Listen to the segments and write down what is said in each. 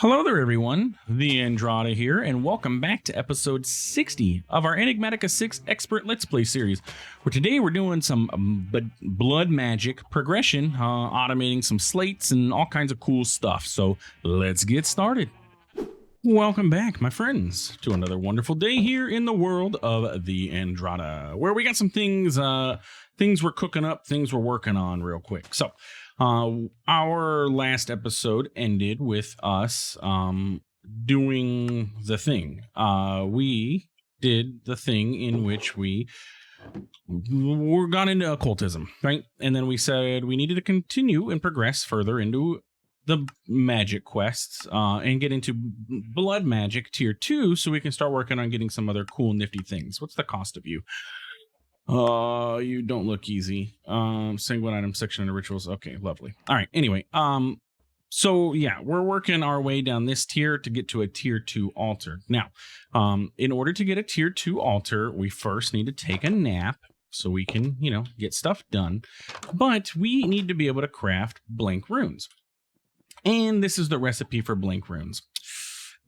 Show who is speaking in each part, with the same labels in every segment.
Speaker 1: Hello there, everyone. TheAndrata here, and welcome back to episode 60 of our Enigmatica 6 Expert Let's Play series, where today we're doing some blood magic progression, automating some slates and all kinds of cool stuff. So let's get started. Welcome back, my friends, to another wonderful day here in the world of TheAndrata, where we got some things we're cooking up, things we're working on real quick. So our last episode ended with us doing the thing. We did the thing in which we got into occultism, right? And then we said we needed to continue and progress further into the magic quests and get into blood magic tier 2 so we can start working on getting some other cool nifty things. What's the cost of you? You don't look easy. Sanguine item section under rituals. Okay, lovely. All right. Anyway, so yeah, we're working our way down this tier to get to a tier 2 altar. Now, in order to get a tier 2 altar, we first need to take a nap so we can, get stuff done. But we need to be able to craft blank runes. And this is the recipe for blank runes.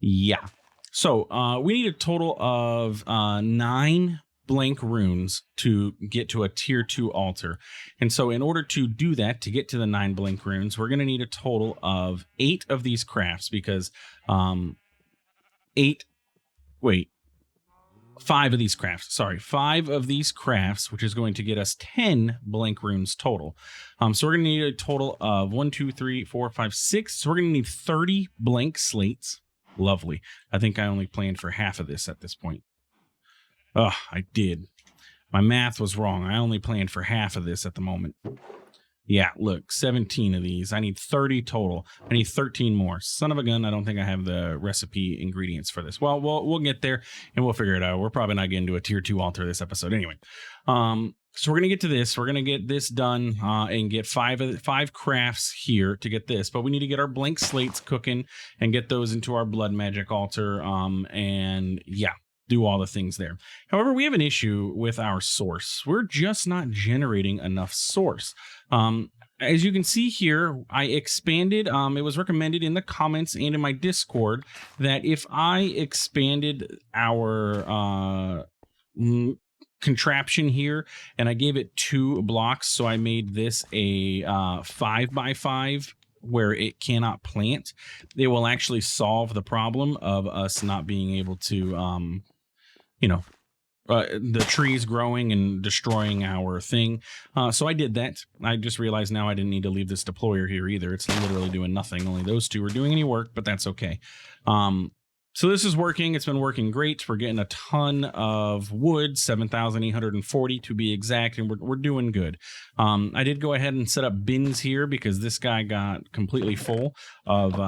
Speaker 1: Yeah. So, we need a total of 9 blank runes to get to a tier 2 altar. And so in order to do that, to get to the 9 blank runes, we're going to need a total of 8 of these crafts because 5 of these crafts, 5 of these crafts, which is going to get us 10 blank runes total. So we're going to need a total of 1, 2, 3, 4, 5, 6. So we're going to need 30 blank slates. Lovely. I think I only planned for half of this at this point. Oh, I did. My math was wrong. I only planned for half of this at the moment. Yeah, look, 17 of these. I need 30 total. I need 13 more. Son of a gun, I don't think I have the recipe ingredients for this. Well, we'll get there and we'll figure it out. We're probably not getting to a tier 2 altar this episode anyway. So we're going to get to this. We're going to get this done and get 5 crafts here to get this. But we need to get our blank slates cooking and get those into our blood magic altar. And yeah, do all the things there. However, we have an issue with our source. We're just not generating enough source. As you can see here, I expanded. It was recommended in the comments and in my Discord that if I expanded our contraption here and I gave it 2 blocks, so I made this a 5x5 where it cannot plant, they will actually solve the problem of us not being able to the trees growing and destroying our thing. So I did that. I just realized now I didn't need to leave this deployer here either. It's literally doing nothing. Only those 2 are doing any work, but that's okay. So this is working. It's been working great. We're getting a ton of wood, 7,840 to be exact, and we're doing good. I did go ahead and set up bins here because this guy got completely full of,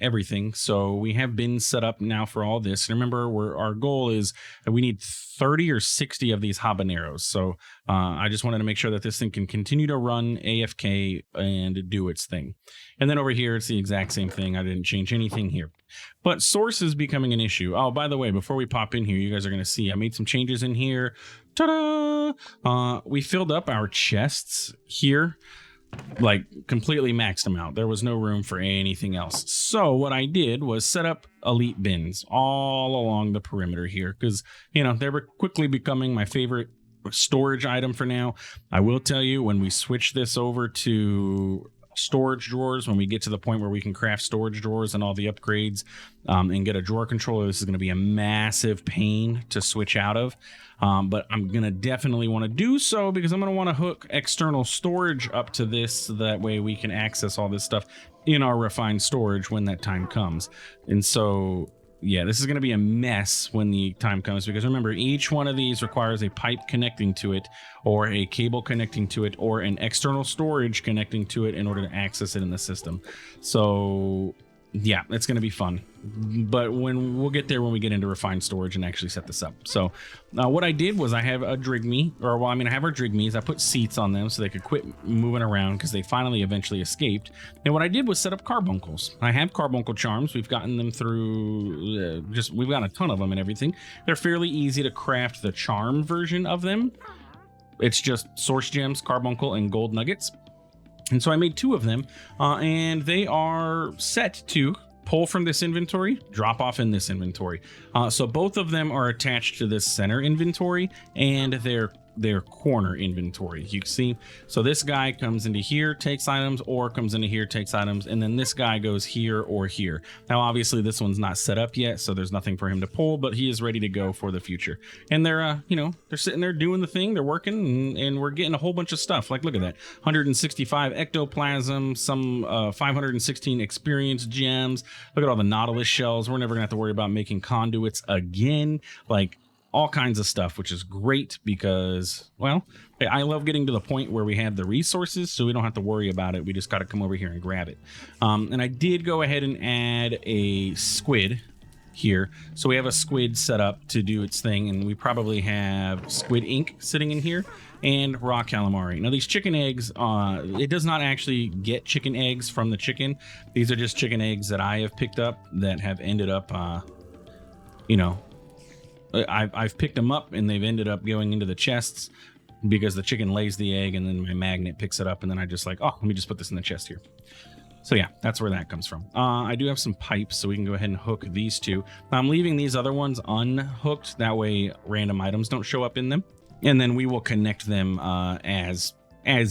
Speaker 1: everything. So we have bins set up now for all this. And remember, our goal is that we need 30 or 60 of these habaneros. So I just wanted to make sure that this thing can continue to run AFK and do its thing. And then over here, it's the exact same thing. I didn't change anything here. But source is becoming an issue. Oh, by the way, before we pop in here, you guys are going to see I made some changes in here. Ta-da! We filled up our chests here, like completely maxed them out. There was no room for anything else. So what I did was set up elite bins all along the perimeter here because, they were quickly becoming my favorite storage item for now. I will tell you, when we switch this over to storage drawers, when we get to the point where we can craft storage drawers and all the upgrades and get a drawer controller, this is going to be a massive pain to switch out of. But I'm going to definitely want to do so because I'm going to want to hook external storage up to this. So that way we can access all this stuff in our refined storage when that time comes. And so, yeah, this is going to be a mess when the time comes because remember, each one of these requires a pipe connecting to it or a cable connecting to it or an external storage connecting to it in order to access it in the system. So yeah, it's going to be fun. But we'll get there when we get into refined storage and actually set this up. So what I did was I have a Drigme, I have our Drigmes. I put seats on them so they could quit moving around because they finally eventually escaped. And what I did was set up carbuncles. I have carbuncle charms. We've gotten them through we've got a ton of them and everything. They're fairly easy to craft the charm version of them. It's just source gems, carbuncle, and gold nuggets. And so I made 2 of them, and they are set to pull from this inventory, drop off in this inventory. So both of them are attached to this center inventory and their corner inventory. You can see, so this guy comes into here, takes items, or comes into here, takes items, and then this guy goes here or here. Now obviously this one's not set up yet, so there's nothing for him to pull, but he is ready to go for the future. And they're they're sitting there doing the thing, they're working, and we're getting a whole bunch of stuff. Like, look at that, 165 ectoplasm, some 516 experience gems. Look at all the nautilus shells. We're never gonna have to worry about making conduits again. Like, all kinds of stuff, which is great because, well, I love getting to the point where we have the resources, so we don't have to worry about it. We just got to come over here and grab it. And I did go ahead and add a squid here. So we have a squid set up to do its thing, and we probably have squid ink sitting in here and raw calamari. Now these chicken eggs, it does not actually get chicken eggs from the chicken. These are just chicken eggs that I have picked up that have ended up, I've picked them up and they've ended up going into the chests because the chicken lays the egg and then my magnet picks it up, and then I just like, oh, let me just put this in the chest here. So yeah, that's where that comes from. I do have some pipes, so we can go ahead and hook these two. I'm leaving these other ones unhooked. That way random items don't show up in them. And then we will connect them as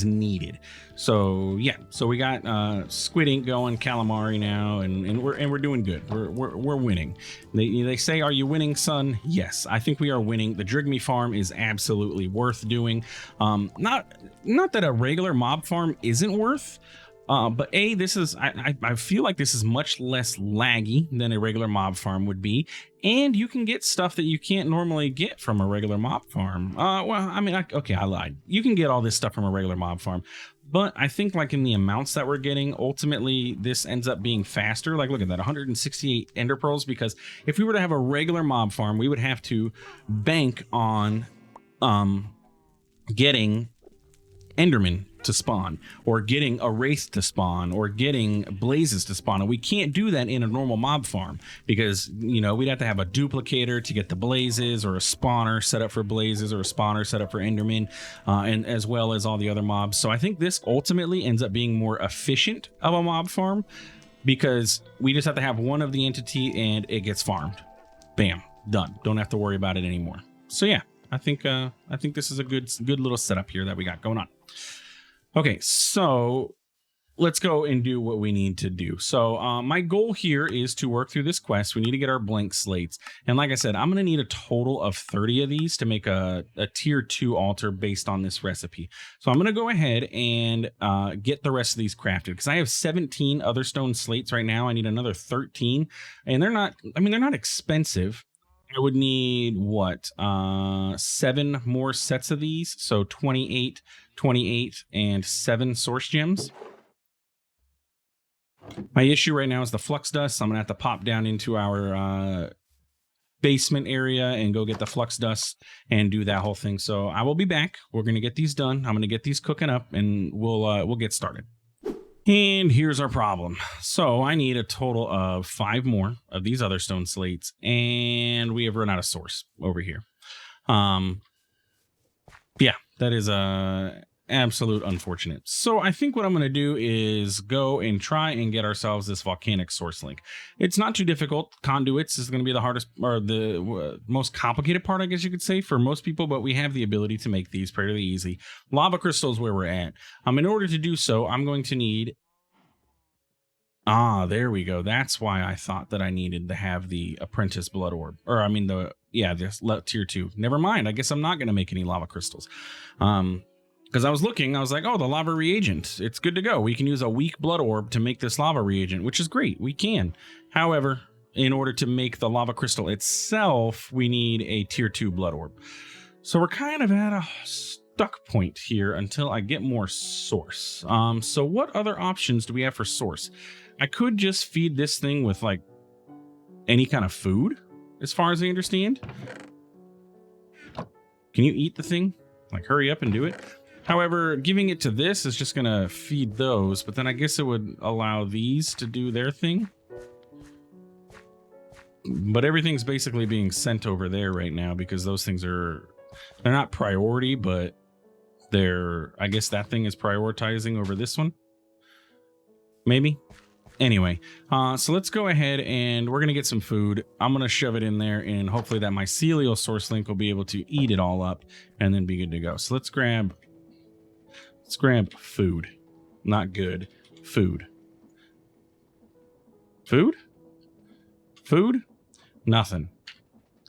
Speaker 1: needed. So yeah, so we got squid ink going, calamari now, and we're doing good. We're winning. They say, are you winning, son? Yes, I think we are winning. The Drigme farm is absolutely worth doing. Not that a regular mob farm isn't worth, but this is, I feel like this is much less laggy than a regular mob farm would be, and you can get stuff that you can't normally get from a regular mob farm. Well, I mean, okay, I lied. You can get all this stuff from a regular mob farm, but I think like in the amounts that we're getting, ultimately this ends up being faster. Like, look at that, 168 ender pearls, because if we were to have a regular mob farm, we would have to bank on getting enderman to spawn, or getting a wraith to spawn, or getting blazes to spawn, and we can't do that in a normal mob farm because, we'd have to have a duplicator to get the blazes, or a spawner set up for blazes, or a spawner set up for enderman, and as well as all the other mobs. So I think this ultimately ends up being more efficient of a mob farm because we just have to have one of the entity and it gets farmed. Bam, done. Don't have to worry about it anymore. So yeah, I think this is a good little setup here that we got going on. Okay, so let's go and do what we need to do. So my goal here is to work through this quest. We need to get our blank slates. And like I said, I'm going to need a total of 30 of these to make a tier 2 altar based on this recipe. So I'm going to go ahead and get the rest of these crafted because I have 17 other stone slates right now. I need another 13, and they're not expensive. I would need what, 7 more sets of these, so 28, and 7 source gems. My issue right now is the flux dust. So I'm gonna have to pop down into our basement area and go get the flux dust and do that whole thing. So I will be back. We're gonna get these done. I'm gonna get these cooking up, and we'll get started. And here's our problem. So I need a total of 5 more of these other stone slates, and we have run out of source over here. Yeah, that is absolute unfortunate. So I think what I'm going to do is go and try and get ourselves this volcanic source link. It's not too difficult. Conduits is going to be the hardest, or the most complicated part, I guess you could say, for most people, but we have the ability to make these fairly easy. Lava crystals where we're at. In order to do so, I'm going to need, there we go. That's why I thought that I needed to have the apprentice blood orb, or I mean this tier 2. Never mind. I guess I'm not going to make any lava crystals. Because I was looking, I was like, oh, the lava reagent, it's good to go. We can use a weak blood orb to make this lava reagent, which is great. We can. However, in order to make the lava crystal itself, we need a tier 2 blood orb. So we're kind of at a stuck point here until I get more source. So what other options do we have for source? I could just feed this thing with like any kind of food, as far as I understand. Can you eat the thing? Like, hurry up and do it. However, giving it to this is just going to feed those, but then I guess it would allow these to do their thing. But everything's basically being sent over there right now because those things they're not priority, but I guess that thing is prioritizing over this one. Maybe. Anyway, so let's go ahead and we're going to get some food. I'm going to shove it in there and hopefully that mycelial source link will be able to eat it all up and then be good to go. So let's grab food. Not good. Food. Food? Food? Nothing.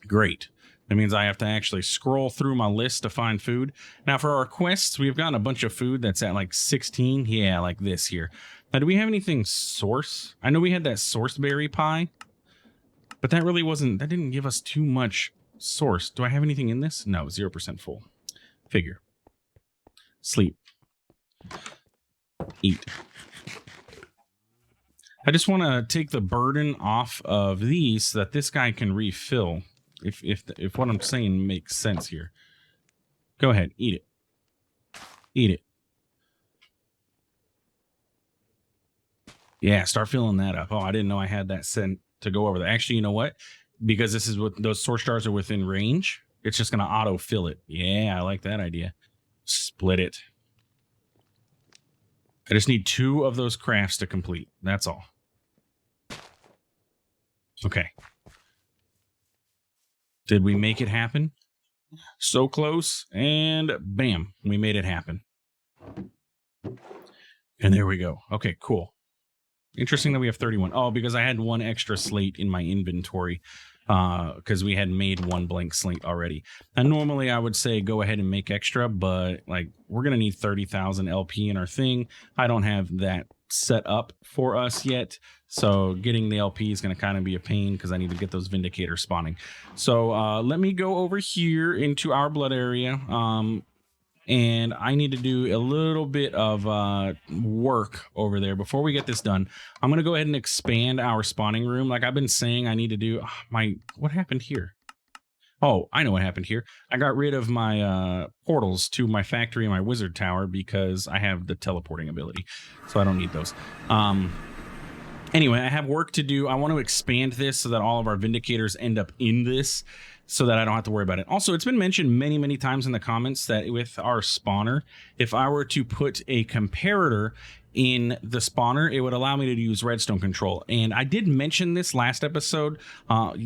Speaker 1: Great. That means I have to actually scroll through my list to find food. Now for our quests, we've gotten a bunch of food that's at like 16. Yeah, like this here. Now, do we have anything source? I know we had that source berry pie, but that didn't give us too much source. Do I have anything in this? No, 0% full. Figure. Sleep. Eat. I just want to take the burden off of these so that this guy can refill. If what I'm saying makes sense here. Go ahead, eat it. Eat it. Yeah, start filling that up. Oh, I didn't know I had that sent to go over there. Actually, you know what? Because this is what those source jars are within range, it's just going to auto fill it. Yeah, I like that idea. Split it. I just need 2 of those crafts to complete. That's all. Okay. Did we make it happen? So close, and bam, we made it happen. And there we go. Okay, cool. Interesting that we have 31. Oh, because I had 1 extra slate in my inventory because we had made 1 blank slate already. And normally I would say go ahead and make extra, but like we're going to need 30,000 LP in our thing. I don't have that set up for us yet. So getting the LP is going to kind of be a pain because I need to get those Vindicators spawning. So let me go over here into our blood area. And I need to do a little bit of work over there before we get this done. I'm going to go ahead and expand our spawning room. Like I've been saying, I need to do what happened here? Oh, I know what happened here. I got rid of my portals to my factory and my wizard tower because I have the teleporting ability. So I don't need those. Anyway, I have work to do. I want to expand this so that all of our Vindicators end up in this so that I don't have to worry about it. Also, it's been mentioned many, many times in the comments that with our spawner, if I were to put a comparator in the spawner, it would allow me to use redstone control. And I did mention this last episode. A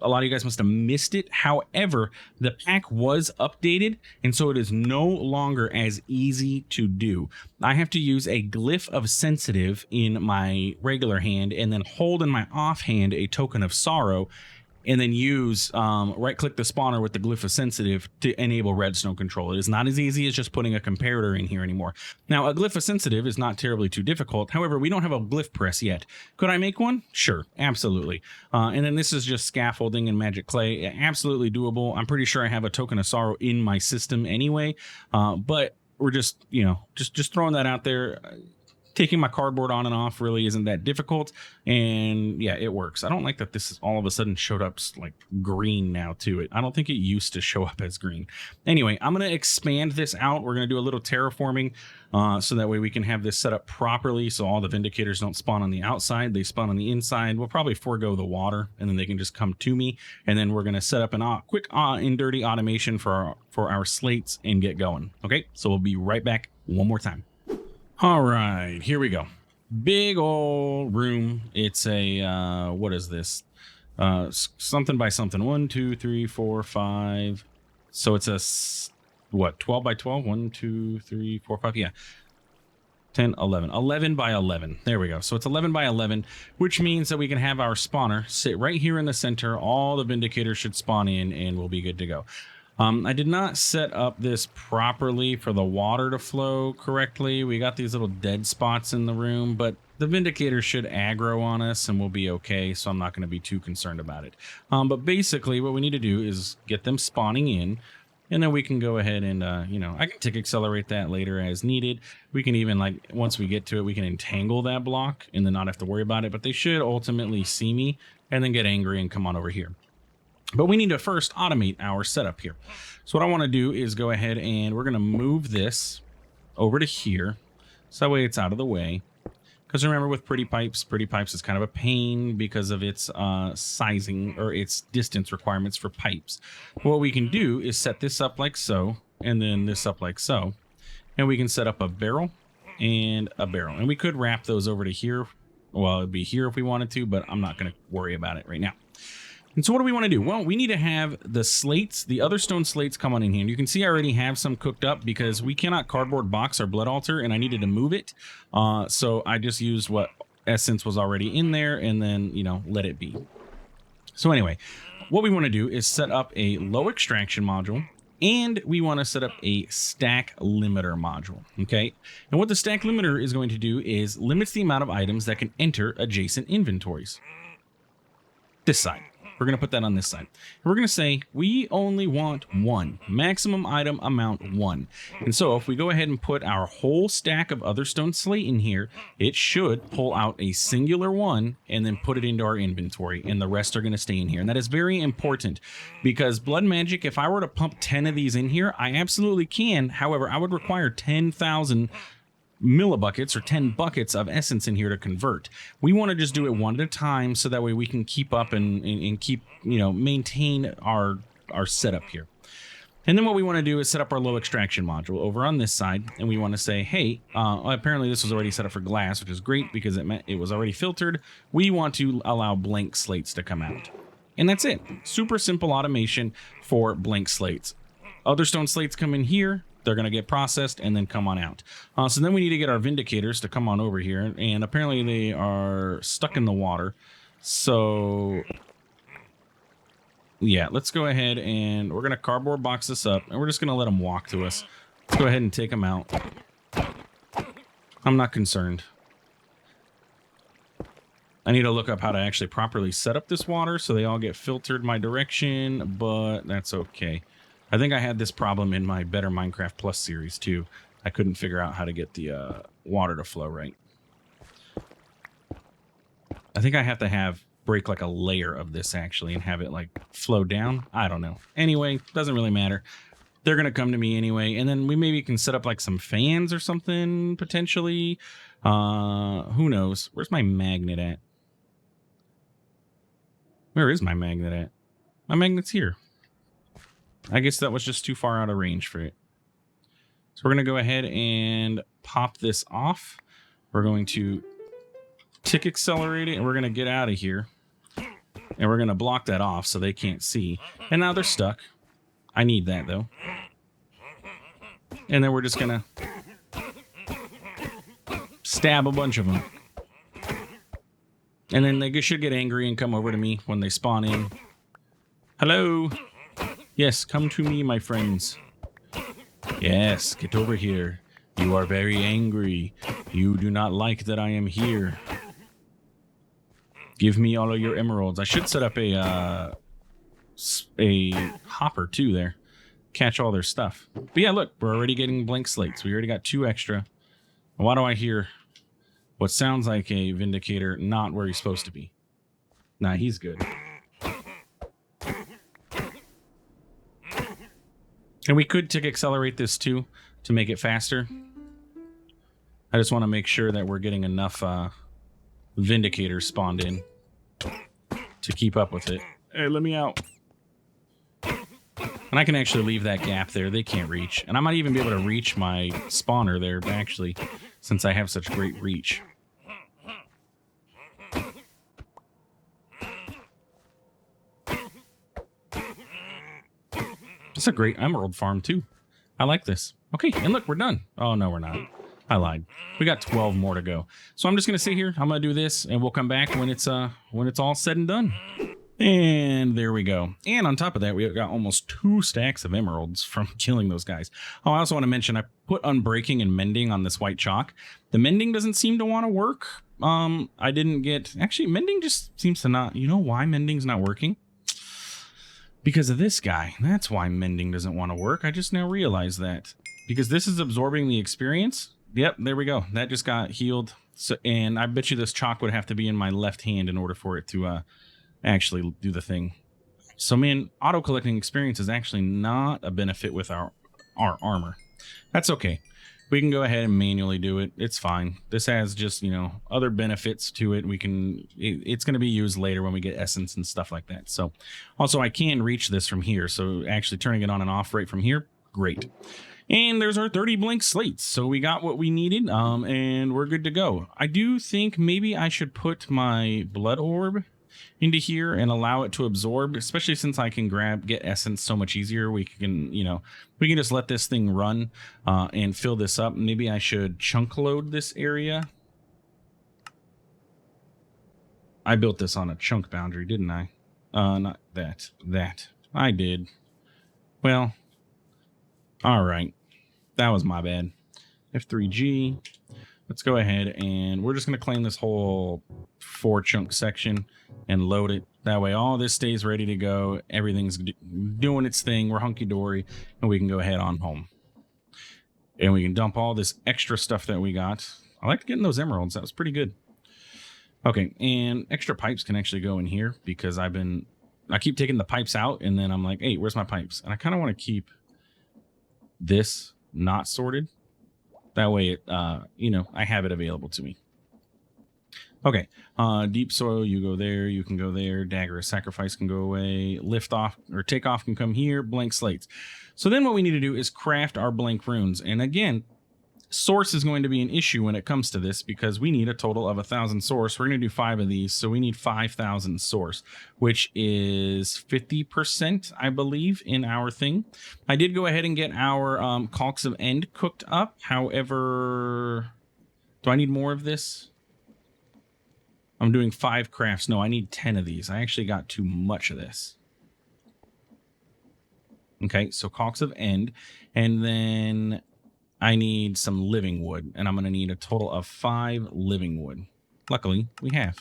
Speaker 1: lot of you guys must have missed it. However, the pack was updated, and so it is no longer as easy to do. I have to use a glyph of sensitive in my regular hand and then hold in my offhand a token of sorrow, and then use right click the spawner with the glyph of sensitive to enable redstone control. It is not as easy as just putting a comparator in here anymore. Now, a glyph of sensitive is not terribly too difficult. However, we don't have a glyph press yet. Could I make one? Sure, absolutely. And then this is just scaffolding and magic clay. Absolutely doable. I'm pretty sure I have a token of sorrow in my system anyway. But we're just, just throwing that out there. Taking my cardboard on and off really isn't that difficult, and yeah, it works. I don't like that this all of a sudden showed up like green now to it. I don't think it used to show up as green. Anyway, I'm going to expand this out. We're going to do a little terraforming so that way we can have this set up properly so all the Vindicators don't spawn on the outside. They spawn on the inside. We'll probably forego the water, and then they can just come to me, and then we're going to set up a quick and dirty automation for our slates and get going. Okay, so we'll be right back one more time. All right, here we go. Big old room. It's a, what is this? Something by something. 1, 2, 3, 4, 5. So it's a, 12 by 12? 1, 2, 3, 4, 5. Yeah. 10, 11. 11 by 11. There we go. So it's 11 by 11, which means that we can have our spawner sit right here in the center. All the Vindicators should spawn in and we'll be good to go. I did not set up this properly for the water to flow correctly. We got these little dead spots in the room, but the Vindicators should aggro on us and we'll be okay, so I'm not going to be too concerned about it. But basically what we need to do is get them spawning in, and then we can go ahead and, I can tick accelerate that later as needed. We can even, once we get to it, we can entangle that block and then not have to worry about it, but they should ultimately see me and then get angry and come on over here. But we need to first automate our setup here. So what I want to do is go ahead and we're going to move this over to here. So that way it's out of the way. Because remember, with pretty pipes is kind of a pain because of its sizing or its distance requirements for pipes. What we can do is set this up like so, and then this up like so. And we can set up a barrel and a barrel. And we could wrap those over to here Well, it'd be here if we wanted to, but I'm not going to worry about it right now. And so what do we want to do? Well, we need to have the slates, the other stone slates come on in here. And you can see I already have some cooked up because we cannot cardboard box our blood altar and I needed to move it. So I just used what essence was already in there and then, you know, let it be. So anyway, what we want to do is set up a low extraction module and we want to set up a stack limiter module. Okay. And what the stack limiter is going to do is limits the amount of items that can enter adjacent inventories. This side. We're going to put that on this side. And we're going to say we only want one, maximum item amount 1. And so if we go ahead and put our whole stack of other stone slate in here, it should pull out a singular 1 and then put it into our inventory. And the rest are going to stay in here. And that is very important because blood magic, if I were to pump 10 of these in here, I absolutely can. However, I would require 10,000 millibuckets or 10 buckets of essence in here to convert. We want to just do it one at a time so that way we can keep up and keep, you know, maintain our setup here. And then what we want to do is set up our low extraction module over on this side. And we want to say, hey, apparently this was already set up for glass, which is great because it meant it was already filtered. We want to allow blank slates to come out. And that's it. Super simple automation for blank slates. Other stone slates come in here. They're going to get processed and then come on out. So then we need to get our vindicators to come on over here. And apparently they are stuck in the water. So yeah, let's go ahead and we're going to cardboard box this up. And we're just going to let them walk to us. Let's go ahead and take them out. I'm not concerned. I need to look up how to actually properly set up this water so they all get filtered my direction. But that's okay. I think I had this problem in my Better Minecraft Plus series too. I couldn't figure out how to get the water to flow right. I think I have to break like a layer of this actually and have it like flow down. I don't know. Anyway, doesn't really matter. They're going to come to me anyway. And then we maybe can set up like some fans or something potentially. Who knows? Where's my magnet at? Where is my magnet at? My magnet's here. I guess that was just too far out of range for it. So we're going to go ahead and pop this off. We're going to tick accelerate it and we're going to get out of here. And we're going to block that off so they can't see. And now they're stuck. I need that though. And then we're just going to stab a bunch of them. And then they should get angry and come over to me when they spawn in. Hello. Yes, come to me, my friends. Yes, get over here. You are very angry. You do not like that I am here. Give me all of your emeralds. I should set up a hopper too there. Catch all their stuff. But yeah, look, we're already getting blank slates. We already got 2 extra. Why do I hear what sounds like a vindicator not where he's supposed to be? Nah, he's good. And we could tick accelerate this too to make it faster. I just want to make sure that we're getting enough vindicators spawned in to keep up with it. Hey, let me out. And I can actually leave that gap there. They can't reach. And I might even be able to reach my spawner there, actually, since I have such great reach. It's a great emerald farm too. I like this. Okay, and look, we're done. Oh no, we're not. I lied. We got 12 more to go. So I'm just gonna sit here. I'm gonna do this, and we'll come back when it's all said and done. And there we go. And on top of that, we got almost 2 stacks of emeralds from killing those guys. Oh, I also want to mention I put unbreaking and mending on this white chalk. The mending doesn't seem to want to work. I didn't get actually mending just seems to not. You know why mending's not working? Because of this guy. That's why mending doesn't want to work. I just now realized that. Because this is absorbing the experience. Yep, there we go. That just got healed. So, and I bet you this chalk would have to be in my left hand in order for it to actually do the thing. So man, auto-collecting experience is actually not a benefit with our armor. That's okay. We can go ahead and manually do it. It's fine. This has just, you know, other benefits to it. It's going to be used later when we get essence and stuff like that. So also I can reach this from here. So actually turning it on and off right from here, great. And there's our 30 blank slates. So we got what we needed, and we're good to go. I do think maybe I should put my blood orb into here and allow it to absorb, especially since I can get essence so much easier. We can, we can just let this thing run and fill this up. Maybe I should chunk load this area. I built this on a chunk boundary, didn't I? Not that. I did. Well, all right. That was my bad. F3G. Let's go ahead and we're just going to claim this whole 4 chunk section and load it. That way all this stays ready to go. Everything's doing its thing. We're hunky-dory and we can go ahead on home. And we can dump all this extra stuff that we got. I liked getting those emeralds. That was pretty good. Okay, and extra pipes can actually go in here because I keep taking the pipes out and then I'm like, hey, where's my pipes? And I kind of want to keep this not sorted. That way it, I have it available to me. Okay, deep soil, you go there, you can go there. Dagger of sacrifice can go away. Lift off or take off can come here. Blank slates. So then what we need to do is craft our blank runes. And again, source is going to be an issue when it comes to this because we need a total of 1,000 source. We're going to do 5 of these, so we need 5,000 source, which is 50%, I believe, in our thing. I did go ahead and get our caulks of end cooked up. However, do I need more of this? I'm doing 5 crafts. No, I need 10 of these. I actually got too much of this. Okay, so caulks of end, and then I need some living wood, and I'm going to need a total of 5 living wood. Luckily, we have.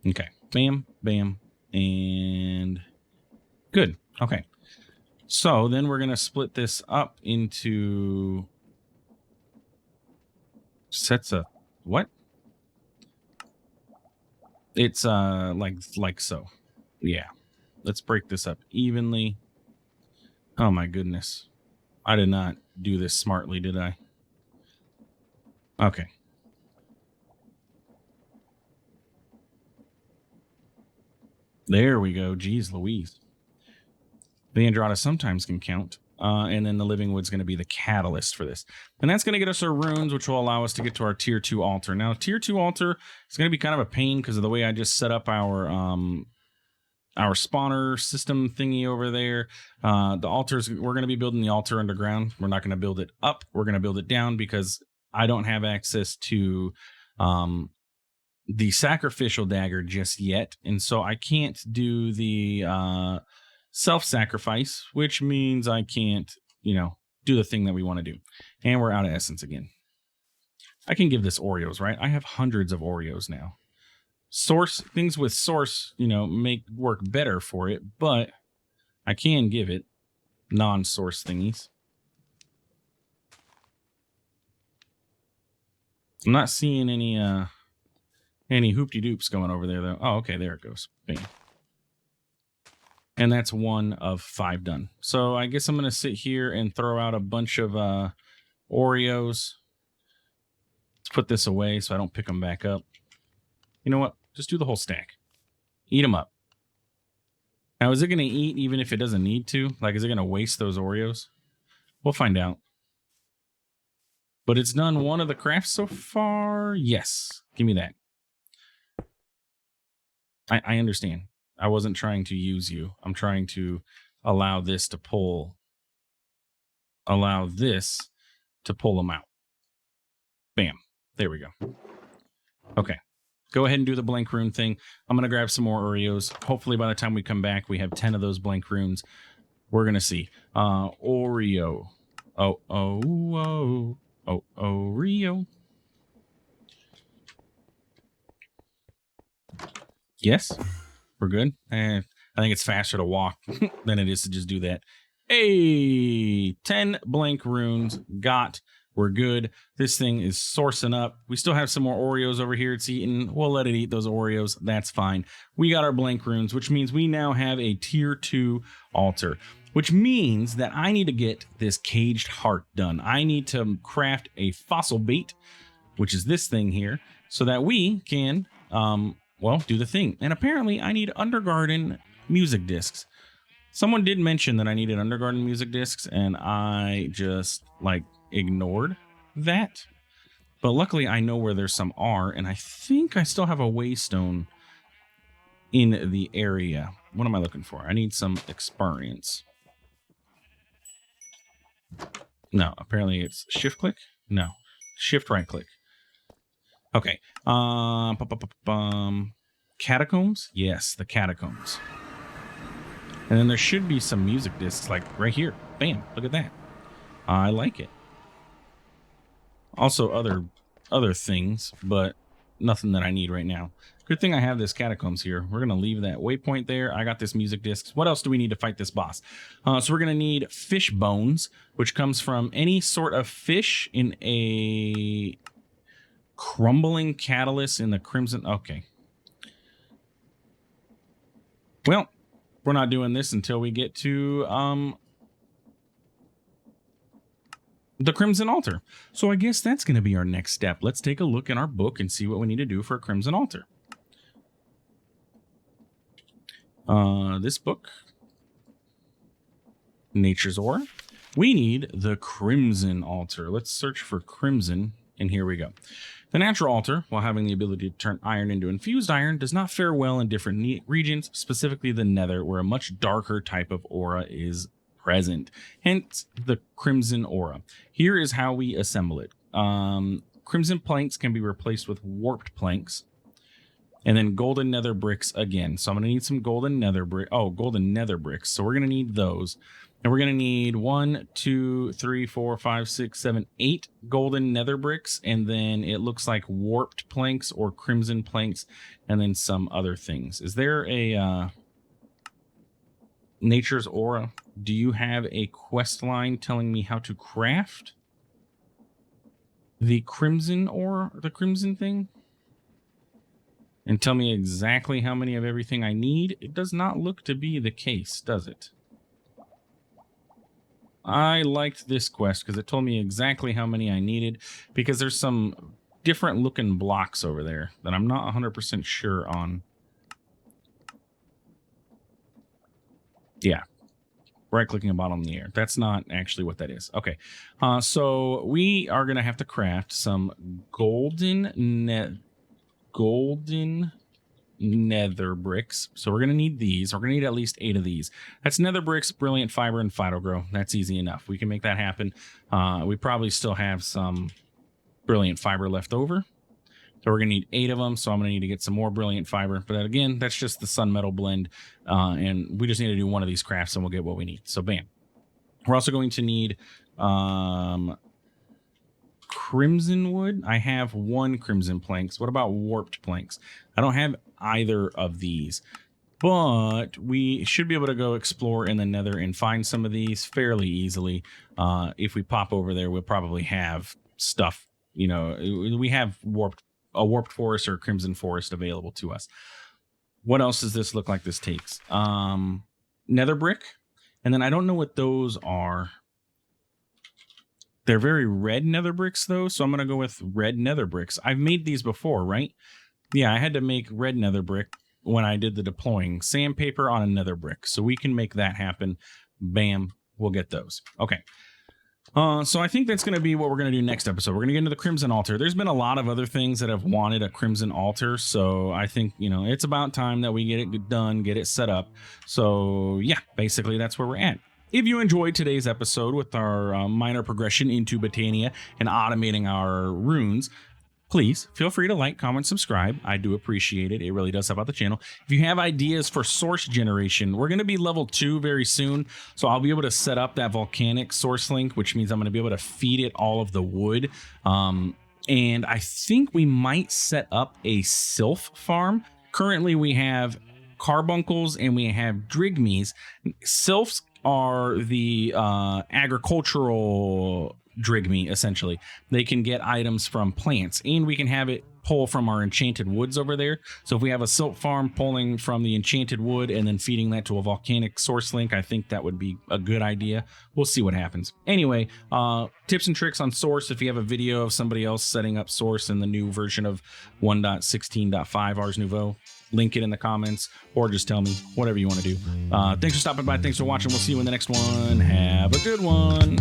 Speaker 1: Okay. Bam, bam, and good. Okay. So then we're going to split this up into sets of what? It's like so. Yeah. Let's break this up evenly. Oh my goodness. I did not do this smartly, did I? Okay. There we go. Jeez Louise. TheAndrata sometimes can count. And then the living wood's going to be the catalyst for this. And that's going to get us our runes, which will allow us to get to our tier 2 altar. Now, tier 2 altar is going to be kind of a pain because of the way I just set up our spawner system thingy over there. The altars, we're going to be building the altar underground. We're not going to build it up. We're going to build it down because I don't have access to the sacrificial dagger just yet. And so I can't do the self-sacrifice, which means I can't, do the thing that we want to do. And we're out of essence again. I can give this Oreos, right? I have hundreds of Oreos now. Source things with source, make work better for it, but I can give it non-source thingies. I'm not seeing any hoopty-doops going over there though. Oh, okay, there it goes. Bam. And that's 1 of 5 done. So I guess I'm going to sit here and throw out a bunch of Oreos. Let's put this away so I don't pick them back up. You know what? Just do the whole stack. Eat them up. Now, is it going to eat even if it doesn't need to? Like, is it going to waste those Oreos? We'll find out. But it's done 1 of the crafts so far. Yes. Give me that. I understand. I wasn't trying to use you. I'm trying to allow this to pull them out. Bam. There we go. Okay. Go ahead and do the blank rune thing. I'm going to grab some more Oreos. Hopefully by the time we come back, we have 10 of those blank runes. We're going to see. Oreo. Oreo. Yes, we're good. And I think it's faster to walk than it is to just do that. Hey, 10 blank runes got. We're good. This thing is sourcing up. We still have some more Oreos over here it's eating. We'll let it eat those Oreos. That's fine. We got our blank runes, which means we now have a tier 2 altar, which means that I need to get this caged heart done. I need to craft a fossil bait, which is this thing here, so that we can, do the thing. And apparently I need Undergarden music discs. Someone did mention that I needed Undergarden music discs, and I just like ignored that. But luckily, I know where there's some are, and I think I still have a waystone in the area. What am I looking for? I need some experience. No, apparently it's shift click. No, shift right click. Okay. Catacombs. Yes, the catacombs. And then there should be some music discs like right here. Bam! Look at that. I like it. Also other things, but nothing that I need right now. Good thing I have this catacombs here. We're gonna leave that waypoint there. I got this music discs. What else do we need to fight this boss? So we're gonna need fish bones, which comes from any sort of fish in a crumbling catalyst in the crimson. Okay. Well, we're not doing this until we get to the Crimson Altar. So I guess that's going to be our next step. Let's take a look in our book and see what we need to do for a Crimson Altar. This book, Nature's Aura. We need the Crimson Altar. Let's search for Crimson, and here we go. The natural altar, while having the ability to turn iron into infused iron, does not fare well in different regions, specifically the nether, where a much darker type of aura is present. Hence, the Crimson Aura. Here is how we assemble it. Crimson planks can be replaced with warped planks. And then golden nether bricks again. So I'm going to need some golden nether golden nether bricks. So we're going to need those. And we're going to need 1, 2, 3, 4, 5, 6, 7, 8 golden nether bricks. And then it looks like warped planks or crimson planks. And then some other things. Is there a Nature's Aura? Do you have a quest line telling me how to craft the Crimson Aura, the Crimson thing? And tell me exactly how many of everything I need? It does not look to be the case, does it? I liked this quest because it told me exactly how many I needed, because there's some different looking blocks over there that I'm not 100% sure on. Yeah. Right-clicking a bottom in the air. That's not actually what that is. Okay. So we are going to have to craft some golden nether bricks. So we're going to need these. We're going to need at least 8 of these. That's nether bricks, brilliant fiber, and phytogrow. That's easy enough. We can make that happen. We probably still have some brilliant fiber left over. So we're going to need 8 of them. So I'm going to need to get some more brilliant fiber. But again, that's just the sun metal blend. And we just need to do one of these crafts and we'll get what we need. So bam. We're also going to need crimson wood. I have 1 crimson planks. What about warped planks? I don't have either of these, but we should be able to go explore in the nether and find some of these fairly easily. If we pop over there, we'll probably have stuff. You know, we have a warped forest or a crimson forest available to us. What else does this look like this takes? Nether brick. And then I don't know what those are. They're very red nether bricks, though, so I'm going to go with red nether bricks. I've made these before, right? Yeah, I had to make red nether brick when I did the deploying. Sandpaper on a nether brick, so we can make that happen. Bam, we'll get those. Okay. So I think that's going to be what we're going to do next episode. We're going to get into the Crimson Altar. There's been a lot of other things that have wanted a Crimson Altar, so I think, you know, it's about time that we get it done, get it set up. So, yeah, basically that's where we're at. If you enjoyed today's episode with our minor progression into Botania and automating our runes, please feel free to like, comment, subscribe. I do appreciate it. It really does help out the channel. If you have ideas for source generation, we're going to be level 2 very soon. So I'll be able to set up that volcanic source link, which means I'm going to be able to feed it all of the wood. And I think we might set up a sylph farm. Currently, we have carbuncles and we have drigmies. Sylphs are the agricultural drigme, essentially. They can get items from plants, and we can have it pull from our enchanted woods over there. So if we have a silt farm pulling from the enchanted wood and then feeding that to a volcanic source link, I think that would be a good idea. We'll see what happens. Anyway, tips and tricks on source. If you have a video of somebody else setting up source in the new version of 1.16.5 Ars Nouveau, link it in the comments or just tell me whatever you want to do. Thanks for stopping by. Thanks for watching. We'll see you in the next one. Have a good one.